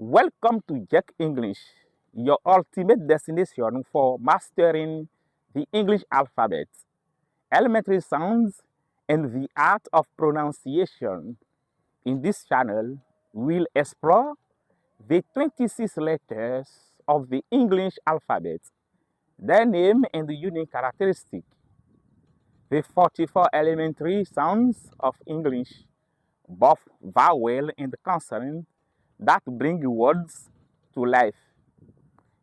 Welcome to Jack English, your ultimate destination for mastering the English alphabet, elementary sounds, and the art of pronunciation. In this channel, we'll explore the 26 letters of the English alphabet, their name and the unique characteristic, the 44 elementary sounds of English, both vowel and consonant, that bring words to life.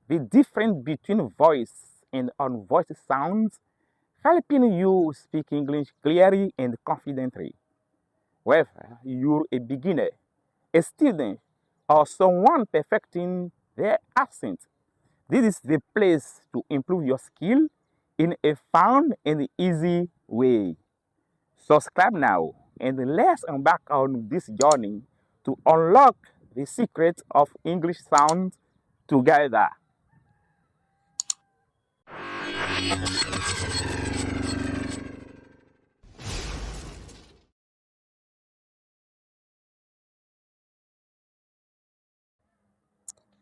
The difference between voice and unvoiced sounds, helping you speak English clearly and confidently. Whether you're a beginner, a student, or someone perfecting their accent, this is the place to improve your skill in a fun and easy way. Subscribe now and let's embark on this journey to unlock the secret of English sounds together.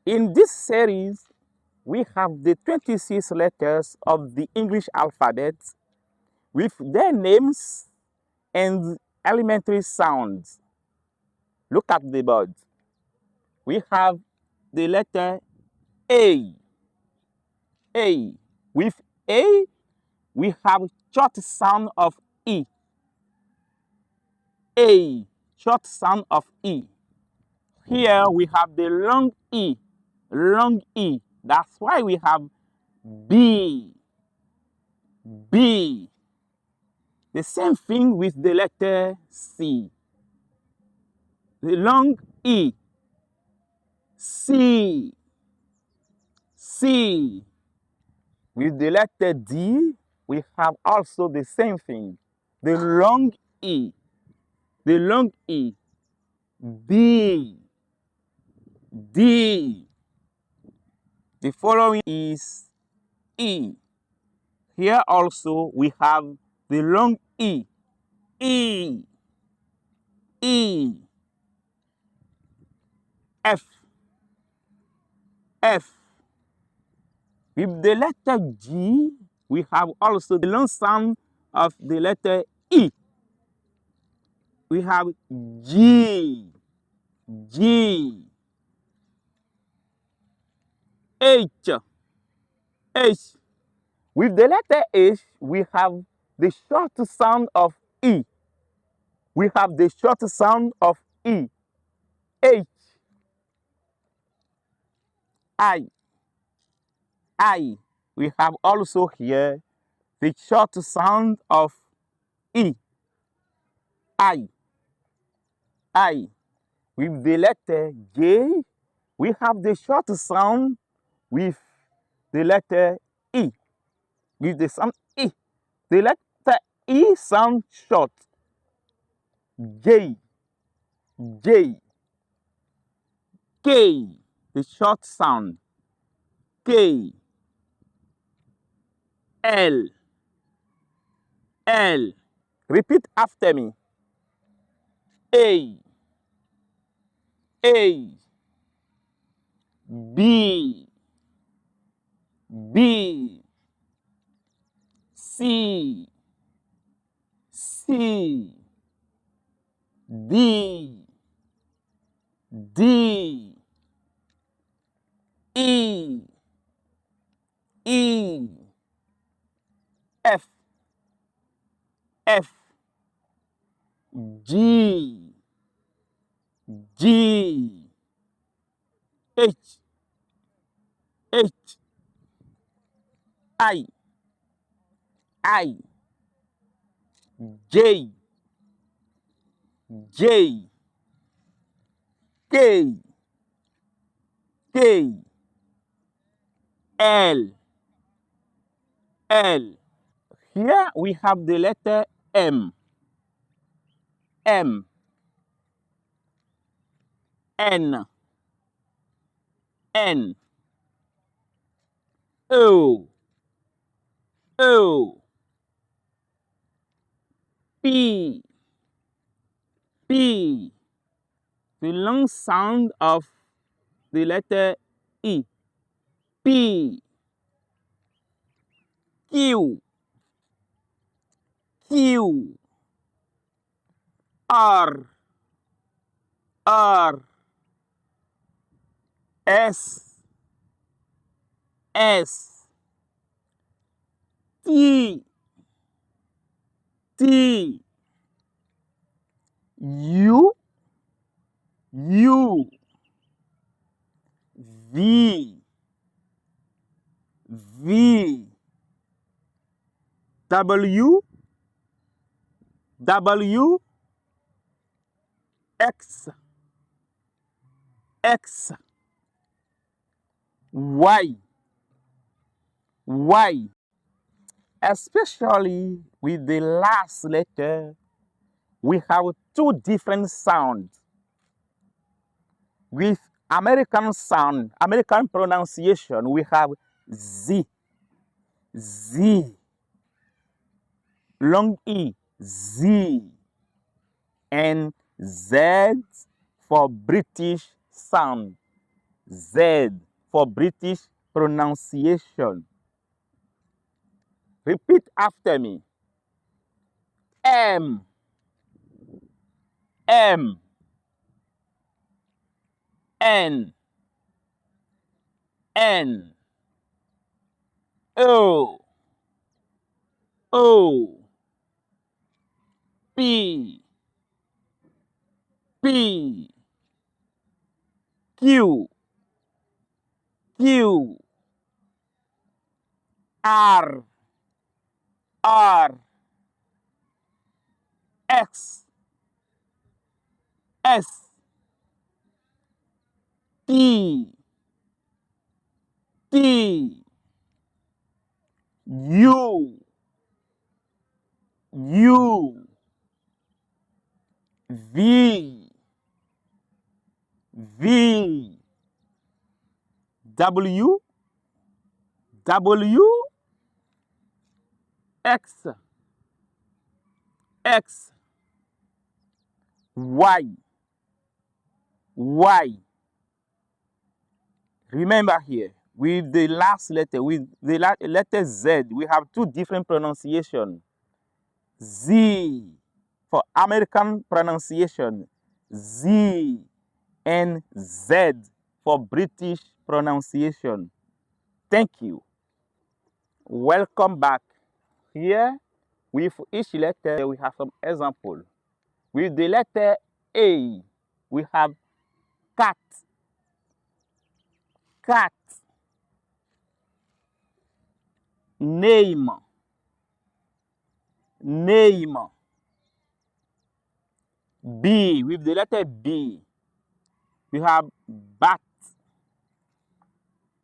In this series, we have the 26 letters of the English alphabet with their names and elementary sounds. Look at the board. We have the letter A. A. With A, we have short sound of E. A. Short sound of E. Here we have the long E. Long E. That's why we have B. B. The same thing with the letter C. The long E. C. C. With the letter D, we have also the same thing. The long E. The long E. D. D. The following is E. Here also we have the long E. E. E. F. F. With the letter G, we have also the long sound of the letter E. We have G. G. H. H. With the letter H, we have the short sound of E. We have the short sound of E. H. I. I. We have also here the short sound of E. I. I. With the letter J, we have the short sound with the letter E. With the sound E. The letter E sound short. J. J. K. The short sound. K. L. L. Repeat after me. A. A. B. B. C. C. D. D. E. E. F. F. G. G. H. H. I. I. J. J. K. K. L. L. Here we have the letter M. M. N. N. O. O. P. P. The long sound of the letter E. P, Q, Q, R, R, S, S, T, T, U, U, V, V, W, W, X, X, Y, Y, especially with the last letter, we have two different sounds. With American sound, American pronunciation, we have Z, Z, long E, Z, and Z for British sound, Z for British pronunciation. Repeat after me. M, M, N, N, O, O, P, P, Q, Q, R, R, X, S, T, T, U, U, V, V, W, W, X, X, Y, Y. Remember here, with the last letter, with the letter Z, we have two different pronunciations. Z for American pronunciation, Z, and Z for British pronunciation. Thank you. Welcome back. Here, with each letter, we have some example. With the letter A, we have cat, cat, name, name. B, with the letter B, we have bat,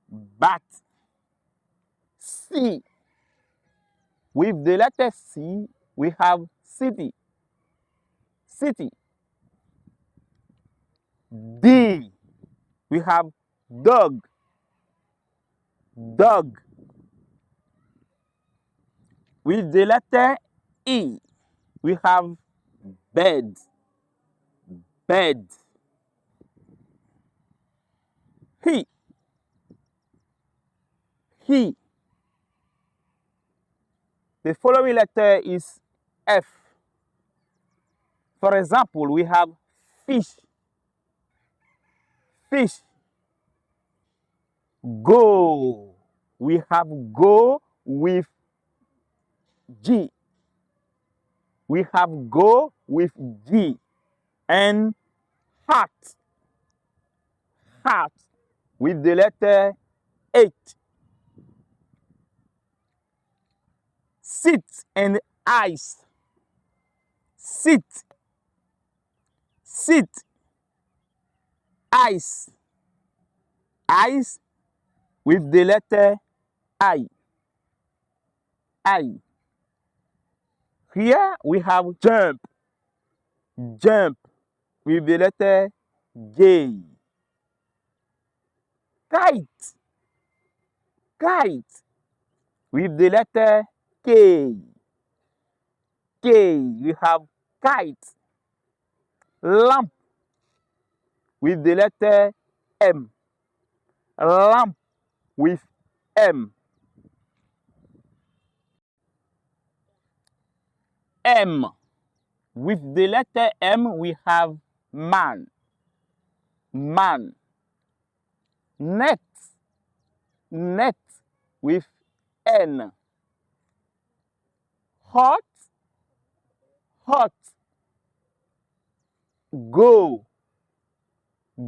bat. C, with the letter C, we have city, city. D, we have dog, dog. With the letter E, we have bed, bed. He, he. The following letter is F. For example, we have fish, fish. Go, we have go with G. We have go with G. And hat, hat with the letter H. Sit and ice, sit, sit. Ice, ice with the letter I, I. Here we have jump, jump with the letter J. Kite, kite with the letter K, K. We have kite. Lamp with the letter M, Lamp with M. M. With the letter M, we have man. Man. Net. Net with N. Hot. Hot. Go.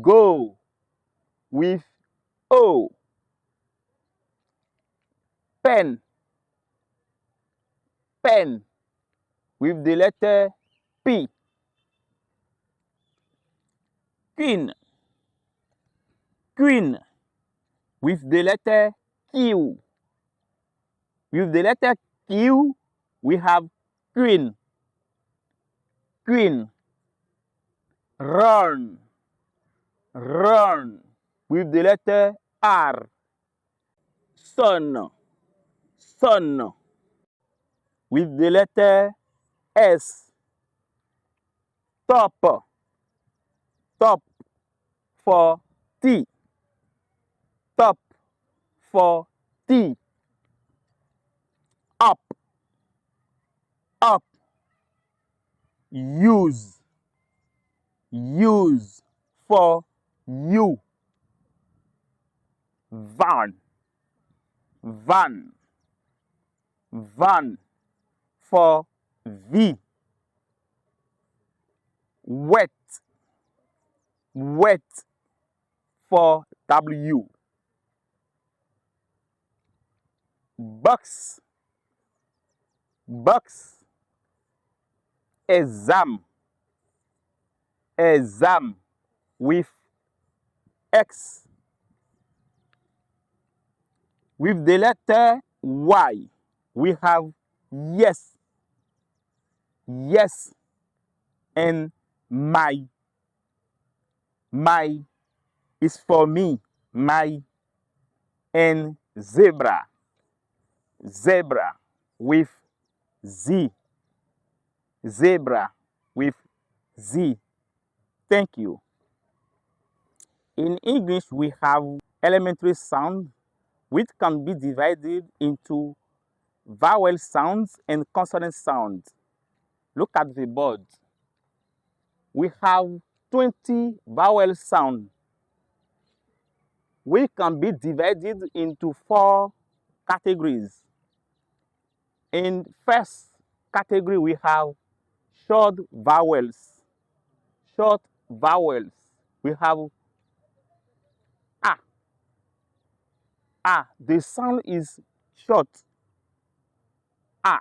Go with O. Pen. Pen with the letter P. Queen. Queen with the letter Q. With the letter Q, we have queen. Queen. Run. Run with the letter R. Sun. Sun with the letter S. Top. Top for T. Top for T. Up. Up. Use. Use for U. Van. Van. Van for V. Wet. Wet for W. Box. Box. Exam. Exam with X. With the letter Y, we have yes. Yes. And my. My is for me. My. And zebra. Zebra with Z. Zebra with Z. Thank you. In English, we have elementary sounds which can be divided into vowel sounds and consonant sounds. Look at the board. We have 20 vowel sounds. We can be divided into 4 categories. In first category, we have short vowels. Short vowels. We have A. A. The sound is short. A.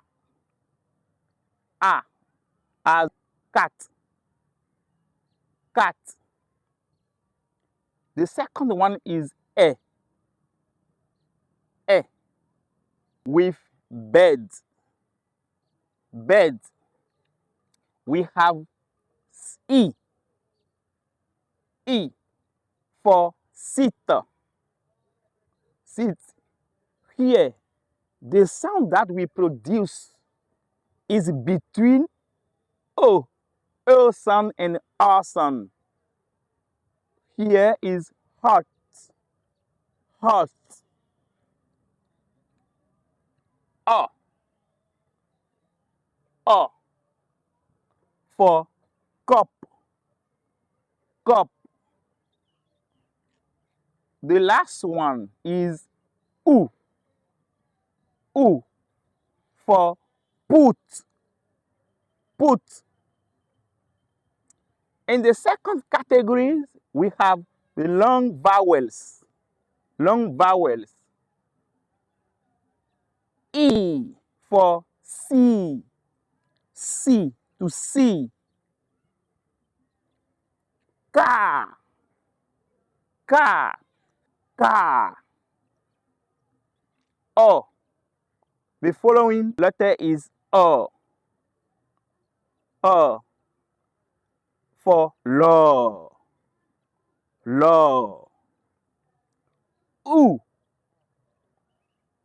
A. As cat. Cat. The second one is E. E. With bed. Bed. We have E. E for sit. Sit. Here, the sound that we produce is between O sound and R sound. Here is hot. Hot. O. O for cup. Cup. The last one is U. U for put. Put. In the second category, we have the long vowels. Long vowels. E for see. See, to see. Car. Car. Car. O. The following letter is O. O for law. Law. U.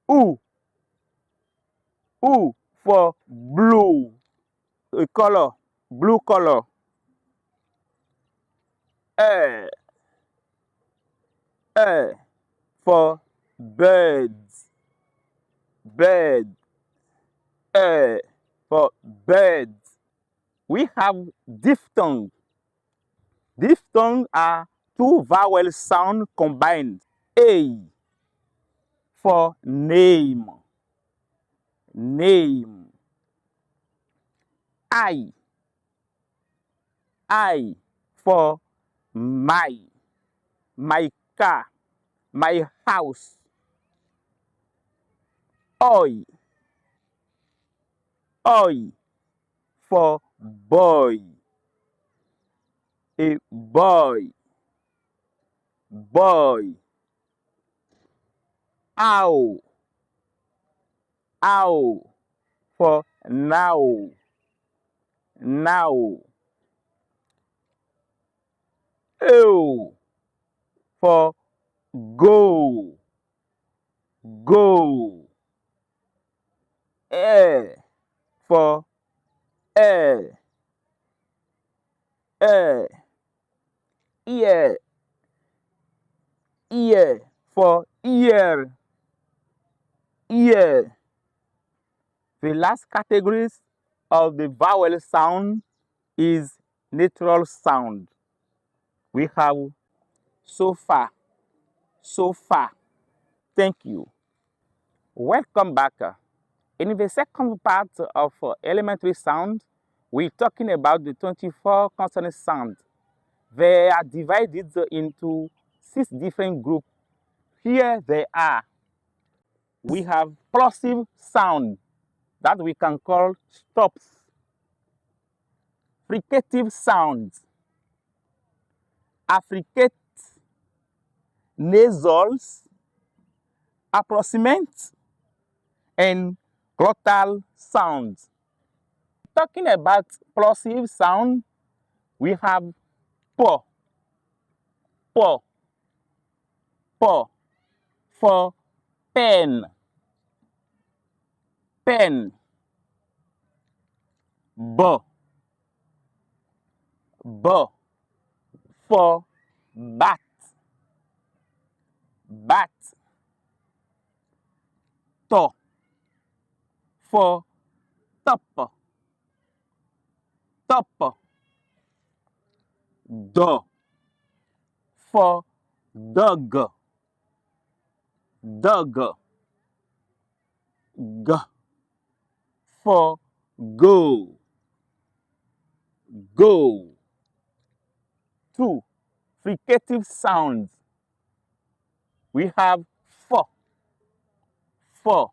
U. U for blue. A color. Blue color. E. E for birds, bird. For birds. We have diphthongs. Diphthongs are two vowel sounds combined. A for name, name. I for my car, my house. Oi, oi for boy, a boy, boy. Ow, ow for now, now. Ew for go, go. Air for air, air. Ear, ear for ear, ear. The last categories of the vowel sound is natural sound. We have so far, so far. Thank you. Welcome back. In the second part of elementary sound, we're talking about the 24 consonant sounds. They are divided into 6 different groups. Here they are. We have plosive sound that we can call stops. Fricative sounds, affricate, nasals, approximate, and glottal sounds. Talking about plosive sound, we have po, po, po for pen, pen, bo, bo for bat, bat, to for top, top, do for dog, dog, g for go, go. 2 fricative sounds. We have for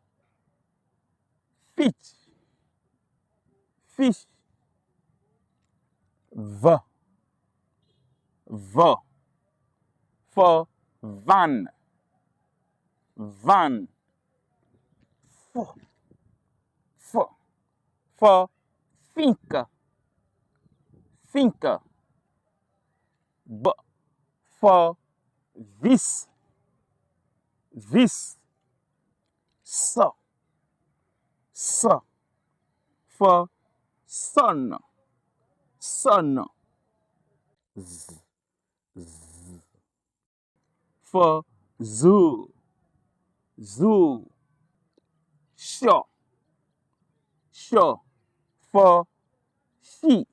fish, fish, v for van, van, for think, think, b for this, so for son, son, z for zoo, zoo, sure for she,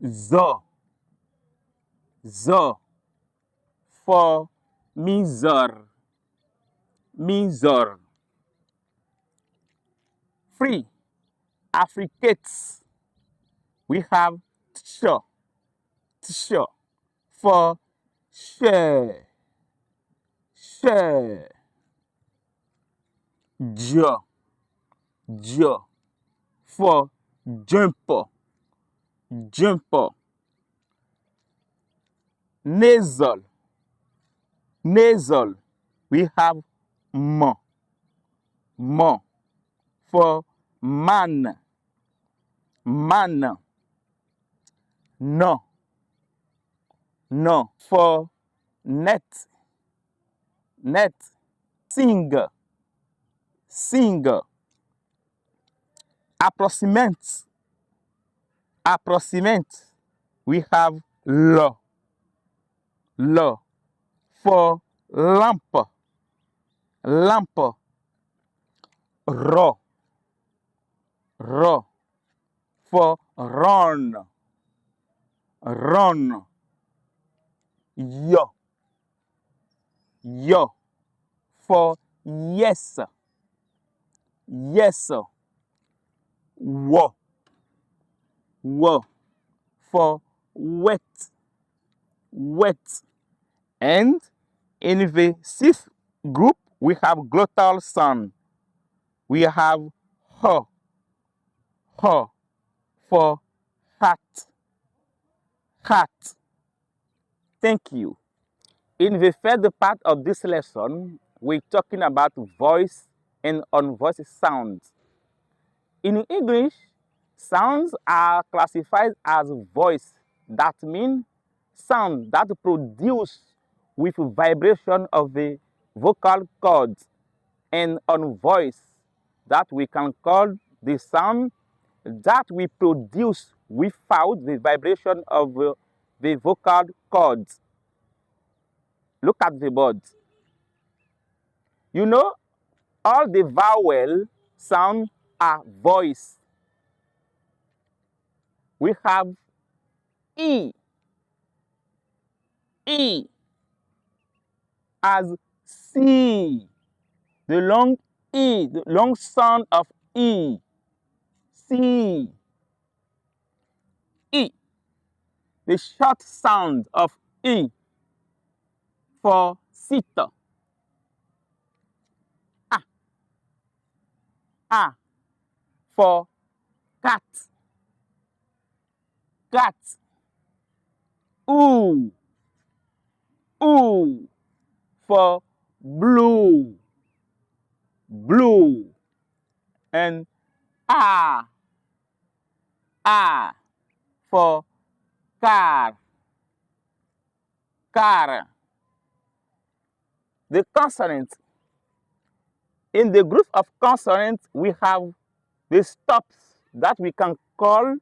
zo for miser, free affricates. We have tsho for share, jo for jumper, nasal, we have mo for man, no for net, singer, approximate, we have lo L for lamp, lamp. R, R for run, run. Y, Y for yes, yes. W, W for wet, wet. And in the sixth group, we have glottal sound. We have H, H for hat, hat. Thank you. In the third part of this lesson, we're talking about voice and unvoiced sounds. In English, sounds are classified as voice. That means sound that produce with vibration of the vocal cords, and unvoiced that we can call the sound that we produce without the vibration of the vocal cords. Look at the board. You know, all the vowel sounds are voiced. We have E, E as C, the long E, the long sound of E, C. E, the short sound of E for sit. A, A for cat, cat. Oo, oo for blue, blue. And A, A for car, car. The consonants. In the group of consonants, we have the stops that we can call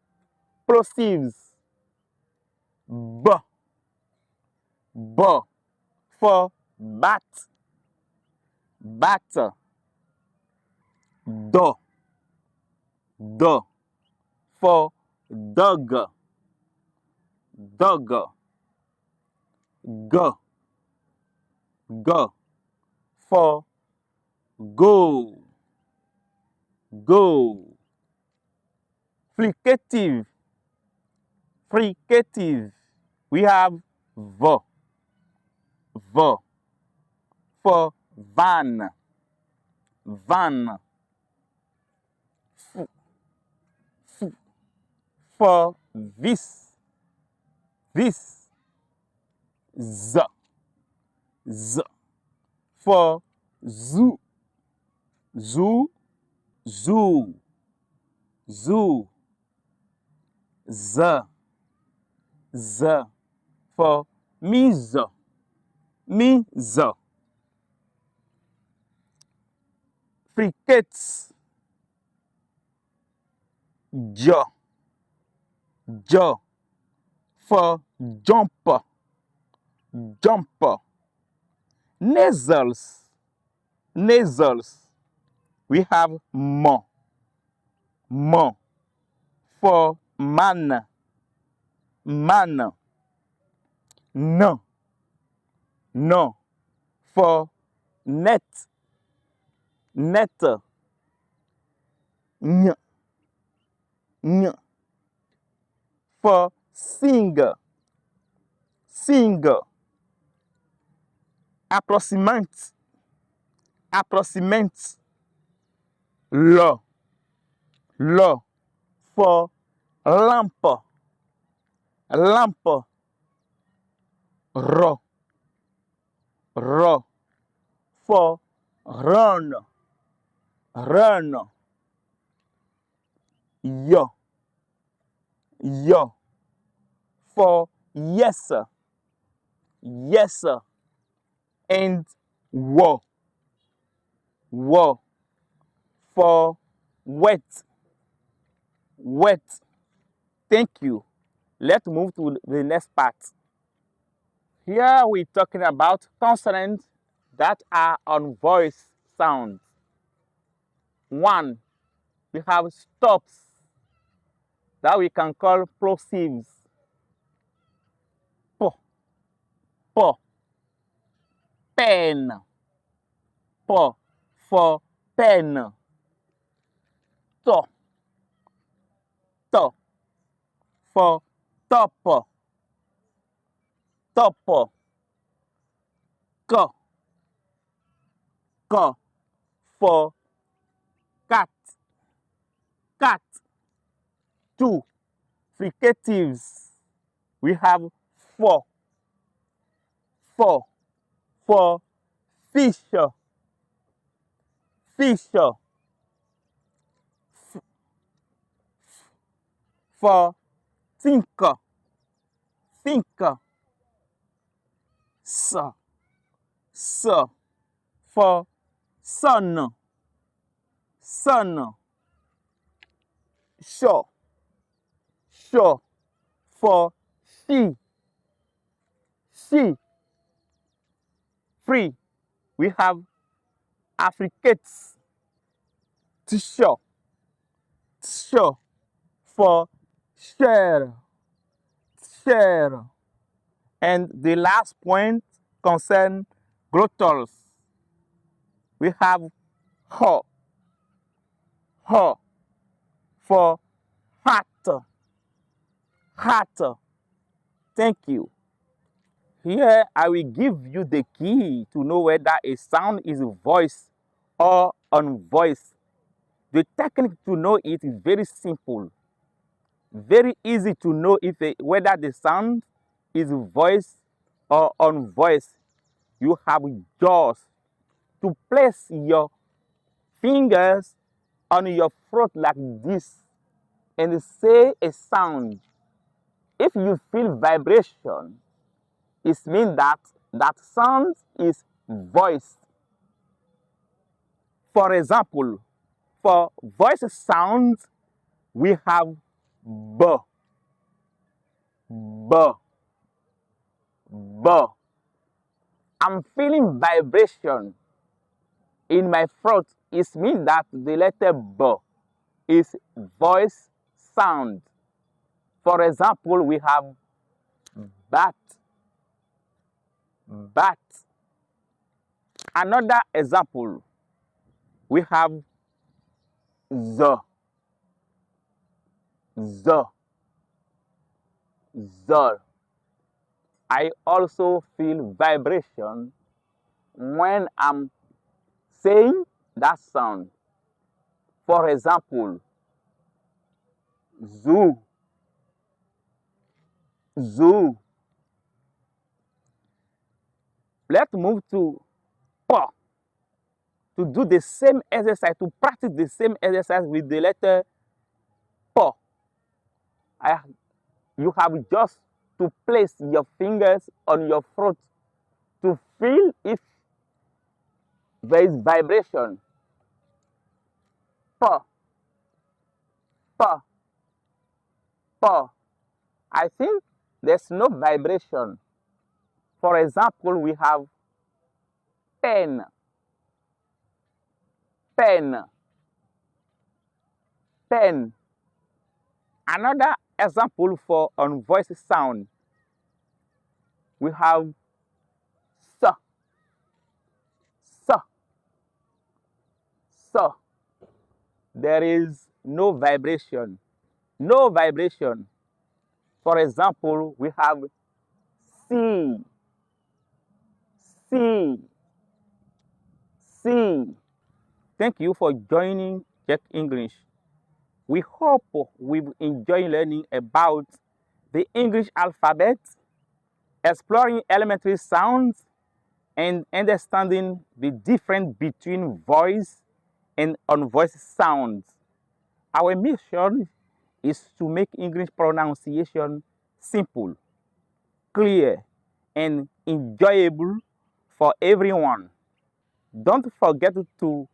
plosives. B, B for bat, bat. Do, do for dog, dog. G, G for go, go. Fricative, fricative. We have V, V for van, van. F, F for this, this. Z, Z for zoo, zoo, zoo, zoo. Z, Z for mise, mise. Fricates. J, J for jump, jump. Nasals, nasals. We have M, M for man, man. N, N for net, net. N, N for sing, sing. Approximate, approximate. L, L for lamp, lamp. R, R for run, run. Y, Y for yes, yes. And W, W for wet, wet. Thank you. Let's move to the next part. Here we're talking about consonants that are on voice sounds. One, we have stops that we can call plosives. P, p, pen, p for pen. T, t for top, top. K, k for cat, cat. Two, fricatives. We have four, four for fish, fish. For think, think. S, s for sun, sun. Sure, sure for she, she. Free, we have affricates. T-shirt, t-shirt for share, share. And the last point concerns glottals. We have ho, ho for hat, hat. Thank you. Here I will give you the key to know whether a sound is voiced or unvoiced. The technique to know it is very simple. Very easy to know whether the sound is voiced or unvoiced. You have just to place your fingers on your throat like this and say a sound. If you feel vibration, it means that that sound is voiced. For example, for voice sounds, we have b, b, b. I'm feeling vibration in my throat. It means that the letter b is voice sound. For example, we have bat, bat. Another example, we have z, z, z. I also feel vibration when I'm saying that sound. For example, zoo, zoo. Let's move to p to do the same exercise, to practice the same exercise with the letter p. You have just to place your fingers on your throat to feel if there is vibration. P, p, p. I think there's no vibration. For example, we have pen, pen, pen. Another example for unvoiced sound, we have s, s, s. There is no vibration, no vibration. For example, we have C, C, C. Thank you for joining Check English. We hope we've enjoyed learning about the English alphabet, exploring elementary sounds, and understanding the difference between voice and unvoiced sounds. Our mission is to make English pronunciation simple, clear, and enjoyable for everyone. Don't forget to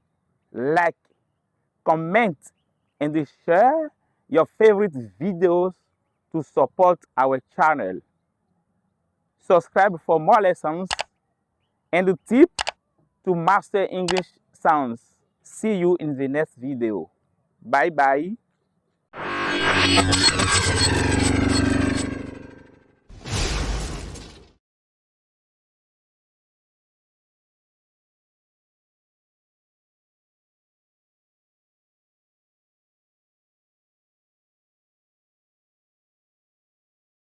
like, comment, and share your favorite videos to support our channel. Subscribe for more lessons and tips to master English sounds. See you in the next video. Bye bye.